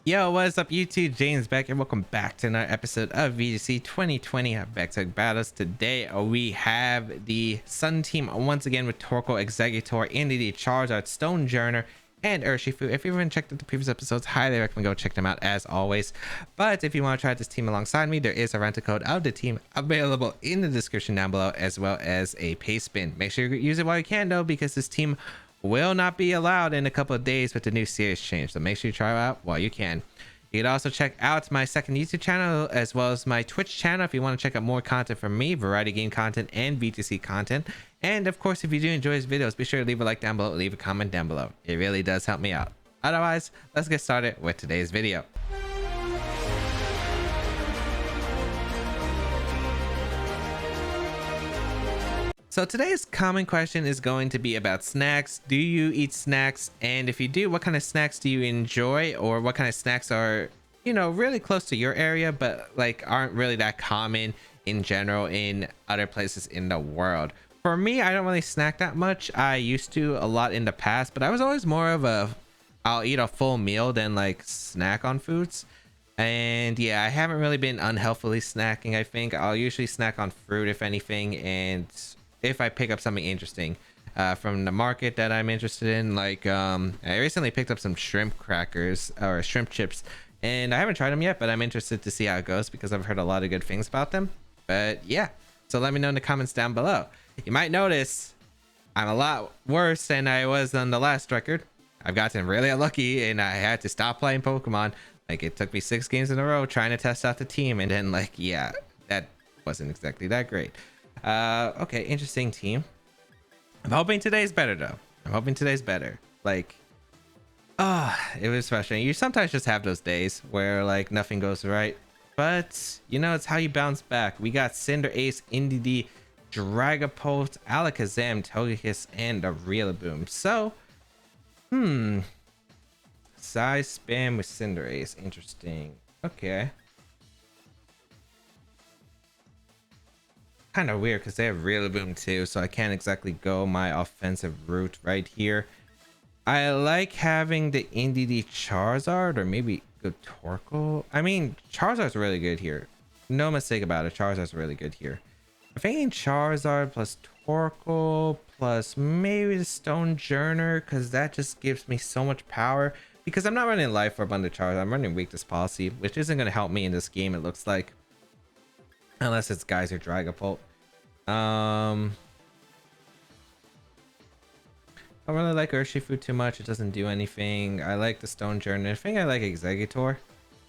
Yo, what's up YouTube? JamesWBaek and welcome back to another episode of VGC 2020 Baek Battles. Today we have the Sun team once again with Torkoal, Exeggutor, Indeedee, Charizard, Stonejourner, and Urshifu. If you haven't checked out the previous episodes, highly recommend go check them out as always. But if you want to try this team alongside me, there is a rental code of the team available in the description down below, as well as a pay spin. Make sure you use it while you can though, because this team will not be allowed in a couple of days with the new series change, so make sure you try it out while you can. You can also check out my second YouTube channel as well as my Twitch channel if you want to check out more content from me, variety game content and VGC content. And of course, if you do enjoy his videos, be sure to leave a like down below, leave a comment down below. It really does help me out. Otherwise, let's get started with today's video. So today's common question is going to be about snacks. Do you eat snacks? And if you do, what kind of snacks do you enjoy? Or what kind of snacks are, you know, really close to your area, but like aren't really that common in general in other places in the world? For me, I don't really snack that much. I used to a lot in the past, but I was always more of a, I'll eat a full meal than like snack on foods. And yeah, I haven't really been unhealthily snacking. I think I'll usually snack on fruit if anything, and if I pick up something interesting from the market that I'm interested in. Like I recently picked up some shrimp crackers or shrimp chips, and I haven't tried them yet, but I'm interested to see how it goes because I've heard a lot of good things about them. But yeah, so let me know in the comments down below. You might notice I'm a lot worse than I was on the last record. I've gotten really unlucky and I had to stop playing Pokemon. Like it took me 6 games in a row trying to test out the team, and then like yeah, that wasn't exactly that great. Okay, interesting team. I'm hoping today's better though. I'm hoping today's better. Like, it was frustrating. You sometimes just have those days where like nothing goes right, but you know, it's how you bounce back. We got Cinderace, Indeedee, Dragapult, Alakazam, Togekiss, and a Rillaboom. So, size spam with Cinderace. Interesting. Okay. Kind of weird because they have Rillaboom too, so I can't exactly go my offensive route right here. I like having the Indeedee Charizard, or maybe go Torkoal. I mean, Charizard's really good here. No mistake about it. Charizard's really good here. I'm thinking Charizard plus Torkoal plus maybe the Stonejourner, because that just gives me so much power. Because I'm not running Life Orb on the Charizard. I'm running Weakness Policy, which isn't going to help me in this game, it looks like. Unless it's Geyser Dragapult. I don't really like Urshifu too much. It doesn't do anything. I like the Stonejourner. I think I like Exeggutor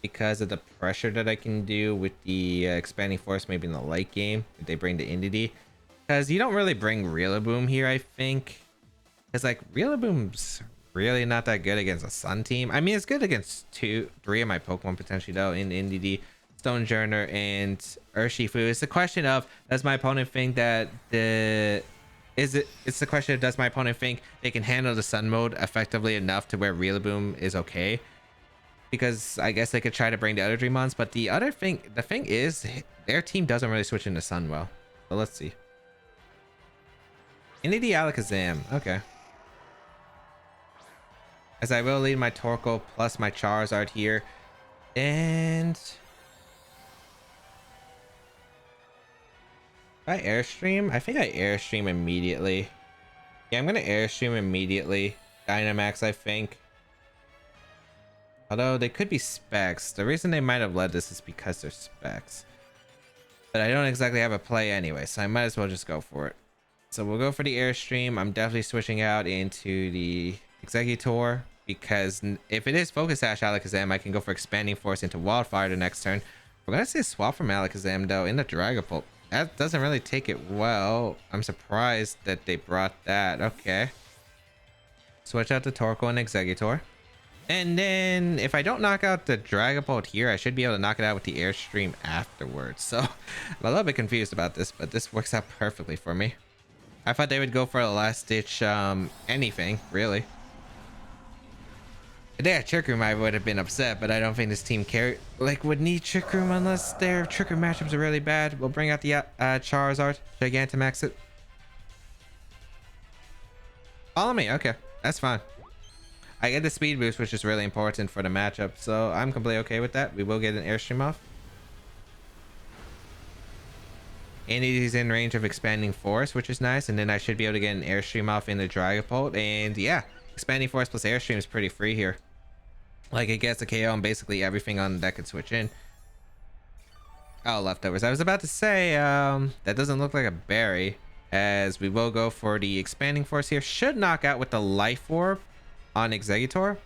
because of the pressure that I can do with the Expanding Force, maybe in the late game if they bring the Indeedee. Because you don't really bring Rillaboom here, I think. Because like Rillaboom's really not that good against a Sun team. I mean, it's good against 2, 3 of my Pokemon potentially though, in Indeedee, Stonejourner, and Urshifu. It's the question of, does my opponent think that it's the question of, does my opponent think they can handle the Sun mode effectively enough to where Rillaboom is okay? Because I guess they could try to bring the other Dreamons, but the thing is their team doesn't really switch into Sun well. So let's see. Indeedee Alakazam, okay. As I will lead my Torkoal plus my Charizard here, and I Airstream? I think I Airstream immediately. Yeah, I'm gonna Airstream immediately. Dynamax, I think. Although they could be specs. The reason they might have led this is because they're specs. But I don't exactly have a play anyway, so I might as well just go for it. So we'll go for the Airstream. I'm definitely switching out into the Exeggutor, because if it is Focus Sash Alakazam, I can go for Expanding Force into Wildfire the next turn. We're gonna see a swap from Alakazam though in the Dragapult. That doesn't really take it well. I'm surprised that they brought that. Okay. Switch out the Torkoal and Exeggutor. And then if I don't knock out the Dragapult here, I should be able to knock it out with the Airstream afterwards. So I'm a little bit confused about this, but this works out perfectly for me. I thought they would go for a last ditch anything, really. If they had Trick Room, I would have been upset, but I don't think this team would need Trick Room unless their Trick Room matchups are really bad. We'll bring out the Charizard, Gigantamax it. Follow me, okay, that's fine. I get the speed boost, which is really important for the matchup, so I'm completely okay with that. We will get an airstream off. And he's in range of expanding force, which is nice, and then I should be able to get an airstream off in the Dragapult. And yeah, expanding force plus airstream is pretty free here. Like, it gets a KO on basically everything on the deck can switch in. Oh, leftovers. I was about to say, that doesn't look like a berry, as we will go for the expanding force here. Should knock out with the Life Orb on Exeggutor.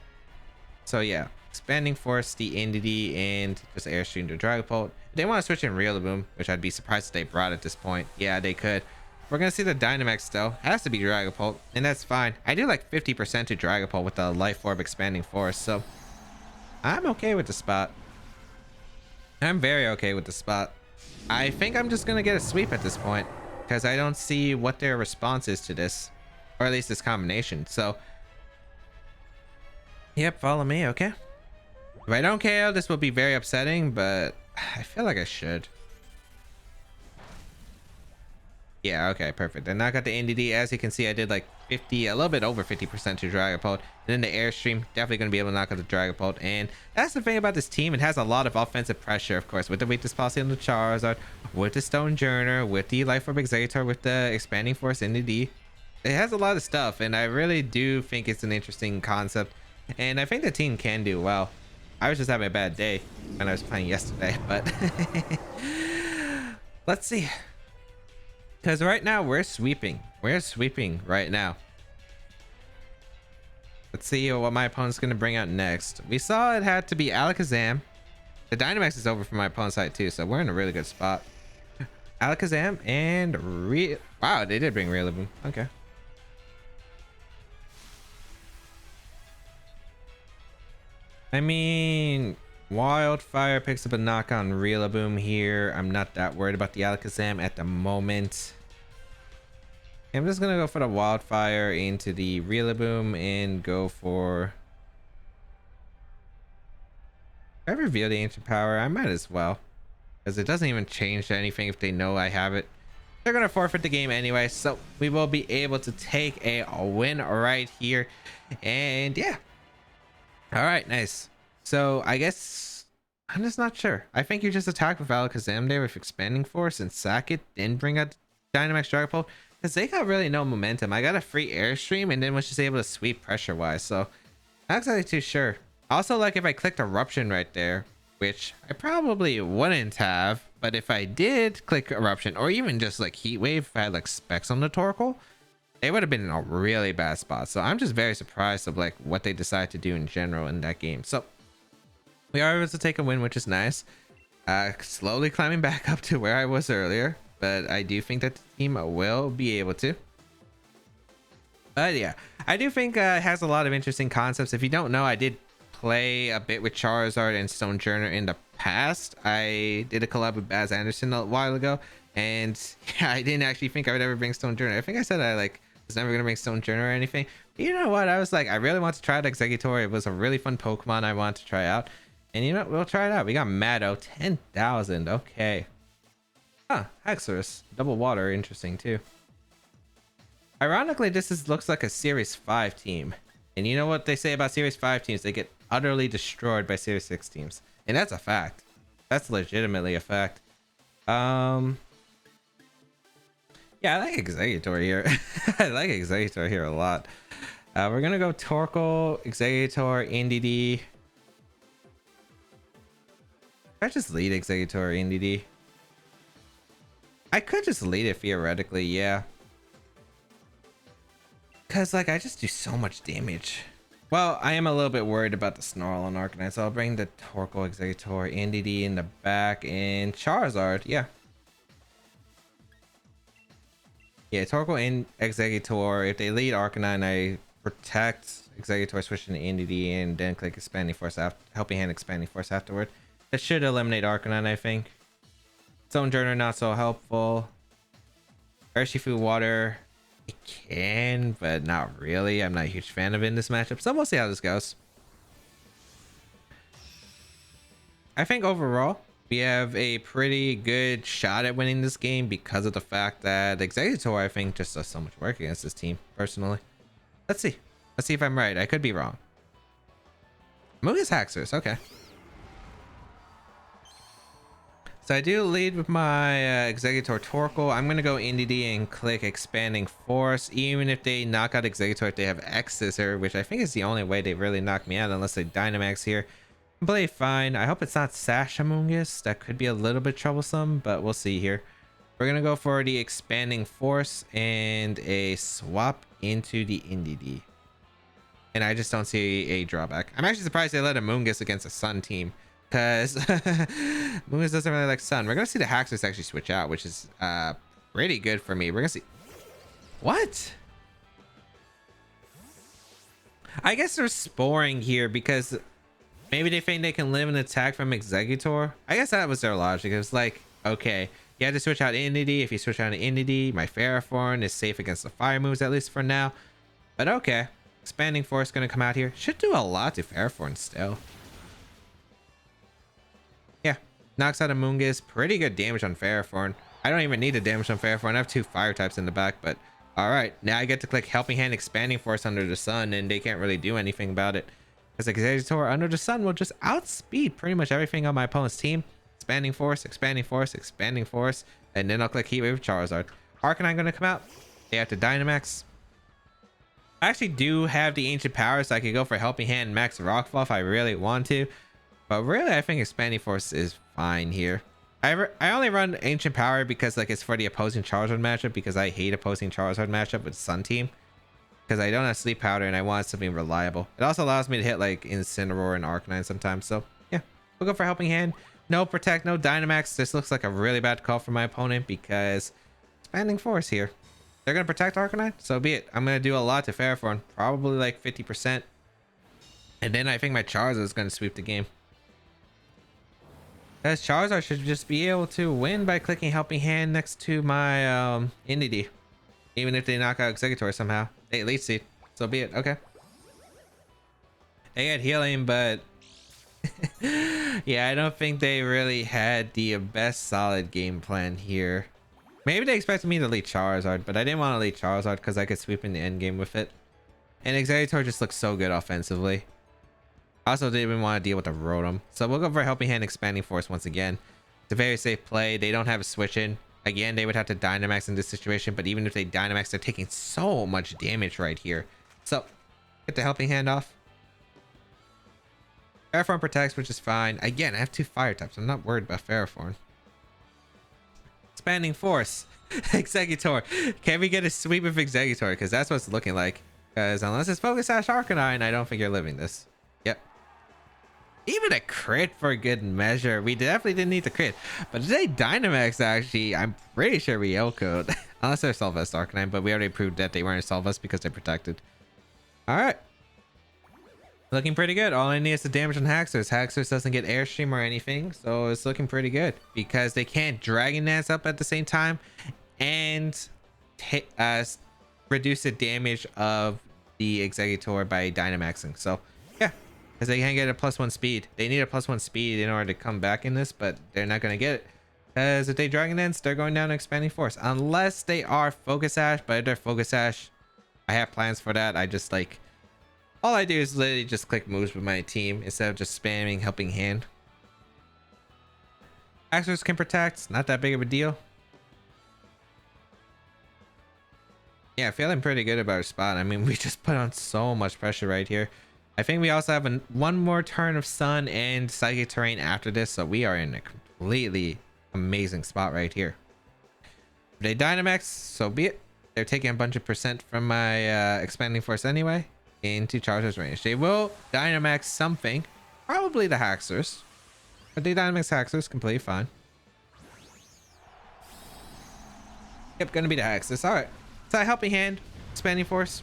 So yeah, expanding force, the Indeedee, and just airstream to Dragapult. They want to switch in Rillaboom, which I'd be surprised if they brought at this point. Yeah, they could. We're gonna see the Dynamax though. Has to be Dragapult, and that's fine. I do like 50% to Dragapult with the Life Orb expanding force, so I'm okay with the spot. I'm very okay with the spot. I think I'm just gonna get a sweep at this point, because I don't see what their response is to this, or at least this combination. So yep, follow me. Okay, if I don't KO, this will be very upsetting, but I feel like I should. Yeah, okay, perfect. And I got the Indeedee. As you can see, I did like 50, a little bit over 50% to Dragapult. And then the airstream, definitely going to be able to knock out the Dragapult. And that's the thing about this team. It has a lot of offensive pressure, of course, with the weakness policy on the Charizard, with the Stonejourner, with the Life Orb Exeggutor, with the expanding force Indeedee. It has a lot of stuff, and I really do think it's an interesting concept. And I think the team can do well. I was just having a bad day when I was playing yesterday, but let's see. Because right now we're sweeping. We're sweeping right now. Let's see what my opponent's going to bring out next. We saw it had to be Alakazam. The Dynamax is over from my opponent's side too, so we're in a really good spot. Alakazam and wow, they did bring Rillaboom. Okay. I mean, Wildfire picks up a knock on Rillaboom here. I'm not that worried about the Alakazam at the moment. I'm just gonna go for the Wildfire into the Rillaboom and go for... If I reveal the Ancient Power, I might as well, because it doesn't even change anything if they know I have it. They're gonna forfeit the game anyway, so we will be able to take a win right here. And yeah. All right, nice. So I guess I'm just not sure. I think you just attack with Alakazam there with expanding force and sack it, then bring out Dynamax Dragapult, because they got really no momentum. I got a free airstream and then was just able to sweep pressure wise, so not exactly too sure. Also, like, if I clicked Eruption right there, which I probably wouldn't have, but if I did click Eruption, or even just like Heat Wave, if I had like specs on the Torkoal, they would have been in a really bad spot. So I'm just very surprised of like what they decide to do in general in that game. So we are able to take a win, which is nice. Slowly climbing back up to where I was earlier, but I do think that the team will be able to. But yeah, I do think it has a lot of interesting concepts. If you don't know, I did play a bit with Charizard and Stonejourner in the past. I did a collab with Baz Anderson a while ago, and yeah, I didn't actually think I would ever bring Stonejourner. I think I said I like was never gonna bring Stonejourner or anything. But you know what? I was like, I really want to try out Exeggutor. It was a really fun Pokemon I wanted to try out, and you know what? We'll try it out. We got Maddo 10,000. Okay. Huh? Sitrus, double water, interesting too. Ironically, looks like a Series 5 team. And you know what they say about Series 5 teams? They get utterly destroyed by Series 6 teams. And that's a fact. That's legitimately a fact. Yeah, I like Exeggutor here. I like Exeggutor here a lot. We're gonna go Torkoal, Exeggutor, Indeedee. I just lead Exeggutor, Indeedee. I could just lead it theoretically, yeah. Because, like, I just do so much damage. Well, I am a little bit worried about the Snarl on Arcanine, so I'll bring the Torkoal, Exeggutor, Indeedee in the back, and Charizard, yeah. Yeah, Torkoal and Exeggutor. If they lead Arcanine, I protect Exeggutor, switch to Indeedee, and then click Expanding Force, Helping Hand Expanding Force afterward. That should eliminate Arcanine, I think. Stonejourner, not so helpful. Urshifu Water... It can, but not really. I'm not a huge fan of it in this matchup, so we'll see how this goes. I think overall, we have a pretty good shot at winning this game because of the fact that Exeggutor, I think, just does so much work against this team, personally. Let's see. Let's see if I'm right. I could be wrong. Mogus Haxorus, okay. So I do lead with my Exeggutor Torkoal. I'm gonna go Indeedee and click Expanding Force. Even if they knock out Exeggutor, if they have X-Scissor, which I think is the only way they really knock me out, unless they Dynamax here. Play fine. I hope it's not Sashamungus. That could be a little bit troublesome, but we'll see here. We're gonna go for the Expanding Force and a swap into the Indeedee. And I just don't see a drawback. I'm actually surprised they let a Mungus against a Sun team, because Mungus doesn't really like Sun. We're gonna see the Haxorus actually switch out, which is pretty good for me. We're gonna see what? I guess they're sporing here because maybe they think they can live an attack from Exeggutor. I guess that was their logic. It was like, okay, you had to switch out Indeedee. If you switch out an Indeedee, my Ferrothorn is safe against the fire moves, at least for now. But okay, Expanding Force gonna come out here. Should do a lot to Ferrothorn still. Yeah, knocks out a Mungus. Pretty good damage on Ferrothorn. I don't even need the damage on Ferrothorn. I have 2 fire types in the back, but all right. Now I get to click Helping Hand Expanding Force under the sun, and they can't really do anything about it. Because Exeggutor under the sun will just outspeed pretty much everything on my opponent's team. Expanding Force, Expanding Force, Expanding Force, and then I'll click Heat Wave with Charizard. Arcanine gonna come out. They have to Dynamax. I actually do have the Ancient Power, so I could go for Helping Hand Max Rockfall if I really want to. But really, I think Expanding Force is fine here. I only run Ancient Power because like it's for the opposing Charizard matchup, because I hate opposing Charizard matchup with Sun Team. Because I don't have Sleep Powder and I want something reliable. It also allows me to hit like Incineroar and Arcanine sometimes. So yeah, we'll go for Helping Hand. No Protect, no Dynamax. This looks like a really bad call for my opponent because Expanding Force here. They're going to Protect Arcanine, so be it. I'm going to do a lot to Ferrothorn, probably like 50%. And then I think my Charizard is going to sweep the game. Because Charizard should just be able to win by clicking Helping Hand next to my Indeedee. Even if they knock out Exeggutor somehow. They Elite Seed, so be it. Okay. They had healing, but yeah, I don't think they really had the best solid game plan here. Maybe they expected me to lead Charizard, but I didn't want to lead Charizard because I could sweep in the end game with it. And Exeggutor just looks so good offensively. I also didn't even want to deal with the Rotom. So we'll go for Helping Hand Expanding Force once again. It's a very safe play. They don't have a switch in. Again, they would have to Dynamax in this situation, but even if they Dynamax, they're taking so much damage right here. So get the Helping Hand off. Ferrothorn protects, which is fine. Again, I have 2 fire types. I'm not worried about Ferrothorn. Expanding Force. Exeggutor. Can we get a sweep of Exeggutor? Because that's what it's looking like. Because unless it's Focus Sash Arcanine, I don't think you're living this. Yep. Even a crit for good measure. We definitely didn't need the crit. But today, Dynamax actually, I'm pretty sure we L-code. Unless they're Solvest Arcanine, but we already proved that they weren't Solvest because they're protected. Alright. Looking pretty good. All I need is the damage on Haxorus. Haxorus doesn't get Airstream or anything, so it's looking pretty good. Because they can't Dragon Dance up at the same time and reduce the damage of the Exeggutor by Dynamaxing. So, yeah. Because they can't get a +1 speed. They need a +1 speed in order to come back in this, but they're not going to get it. Because if they Dragon Dance, they're going down to Expanding Force. Unless they are Focus Sash, but if they're Focus Sash, I have plans for that. I just like... all I do is literally just click moves with my team instead of just spamming Helping Hand. Haxorus can protect. Not that big of a deal. Yeah, feeling pretty good about our spot. I mean, we just put on so much pressure right here. I think we also have one more turn of Sun and Psychic Terrain after this, so we are in a completely amazing spot right here. If they Dynamax, so be it. They're taking a bunch of percent from my Expanding Force anyway into Charizard's range. They will Dynamax something, probably the Haxorus, but they Dynamax Haxorus completely fine. Yep, gonna be the Haxorus. All right, so Helping Hand, Expanding Force,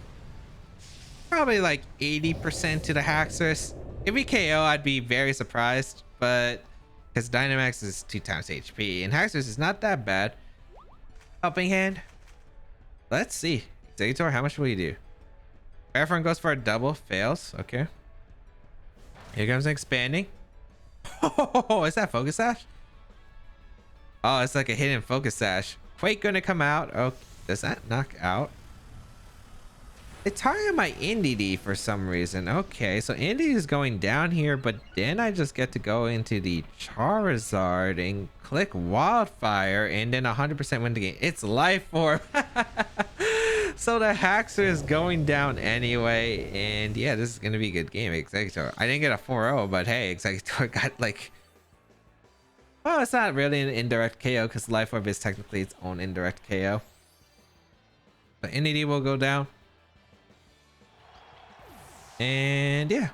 probably like 80% to the Haxorus. If we KO, I'd be very surprised, but because Dynamax is 2 times HP and Haxorus is not that bad. Helping Hand, let's see. Exeggutor, how much will you do? Ferrothorn goes for a double, fails. Okay. Here comes an Expanding. Oh, is that Focus Sash? Oh, it's like a hidden Focus Sash. Quake gonna come out. Oh, does that knock out? It targeted my Indeedee for some reason. Okay, so Indeedee is going down here, but then I just get to go into the Charizard and click Wildfire and then 100% win the game. It's Life Orb. So the Haxor is going down anyway, and yeah, this is gonna be a good game. Exeggutor. I didn't get a 4-0, but hey, Exeggutor got like, well, it's not really an indirect KO because Life Orb is technically its own indirect KO. But Indeedee will go down. And yeah,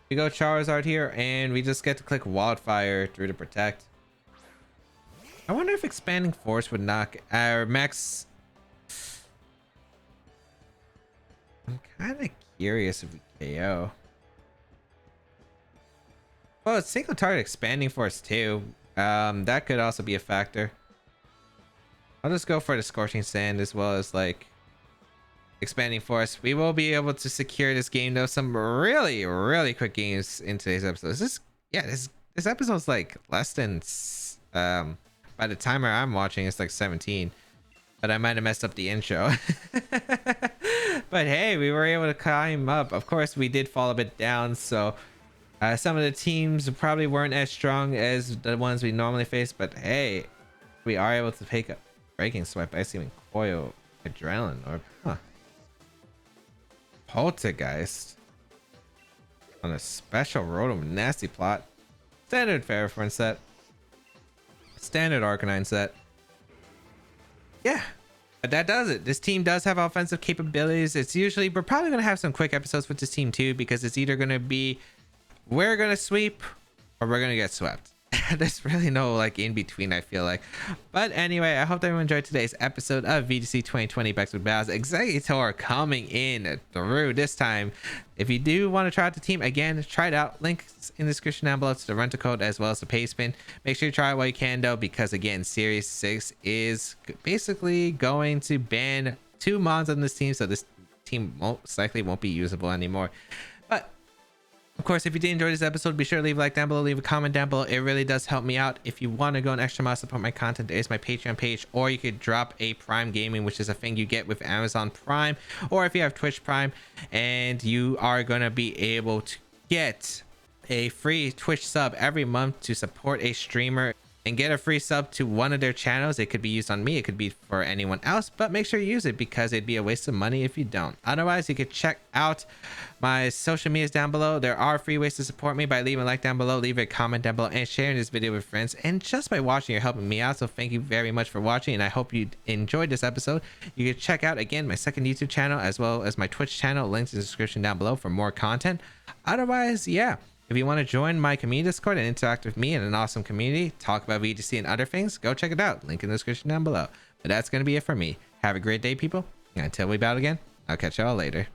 we go Charizard here, and we just get to click Wildfire through to protect. I wonder if Expanding Force would knock our max. I'm kind of curious if we KO. Well, it's single target Expanding Force too. That could also be a factor. I'll just go for the Scorching Sand as well as like Expanding Force. We will be able to secure this game though. Some really quick games in today's episode. This episode's like less than by the timer I'm watching it's like 17. But I might have messed up the intro. But hey, we were able to climb up. Of course, we did fall a bit down, so some of the teams probably weren't as strong as the ones we normally face, but hey, we are able to take a Breaking Swipe, Ice Even Coil, Adrenaline Orb, huh? Poltergeist on a special Rotom Nasty Plot, standard Ferrothorn set, standard Arcanine set. Yeah, but that does it. This team does have offensive capabilities. It's usually, we're probably gonna have some quick episodes with this team too, because it's either gonna be we're gonna sweep or we're gonna get swept. There's really no like in between, I feel like. But anyway, I hope that everyone enjoyed today's episode of VGC 2020 Back Battles. Exeggutor coming in through this time. If you do want to try out the team again, try it out. Links in the description down below to the rental code as well as the pay spin. Make sure you try it while you can though, because again, Series 6 is basically going to ban 2 mons on this team, so this team most likely won't be usable anymore. But of course, if you did enjoy this episode, be sure to leave a like down below, leave a comment down below. It really does help me out. If you want to go an extra mile support my content, there is my Patreon page, or you could drop a Prime Gaming, which is a thing you get with Amazon Prime, or if you have Twitch Prime, and you are going to be able to get a free Twitch sub every month to support a streamer and get a free sub to one of their channels. It could be used on me, it could be for anyone else, but make sure you use it because it'd be a waste of money if you don't. Otherwise, you could check out my social medias down below. There are free ways to support me by leaving a like down below, leaving a comment down below, and sharing this video with friends. And just by watching, you're helping me out, so thank you very much for watching, and I hope you enjoyed this episode. You can check out again my second YouTube channel as well as my Twitch channel, links in the description down below for more content. Otherwise, yeah, if you want to join my community Discord and interact with me in an awesome community, talk about VGC and other things, go check it out. Link in the description down below. But that's going to be it for me. Have a great day, people. And until we battle again, I'll catch y'all later.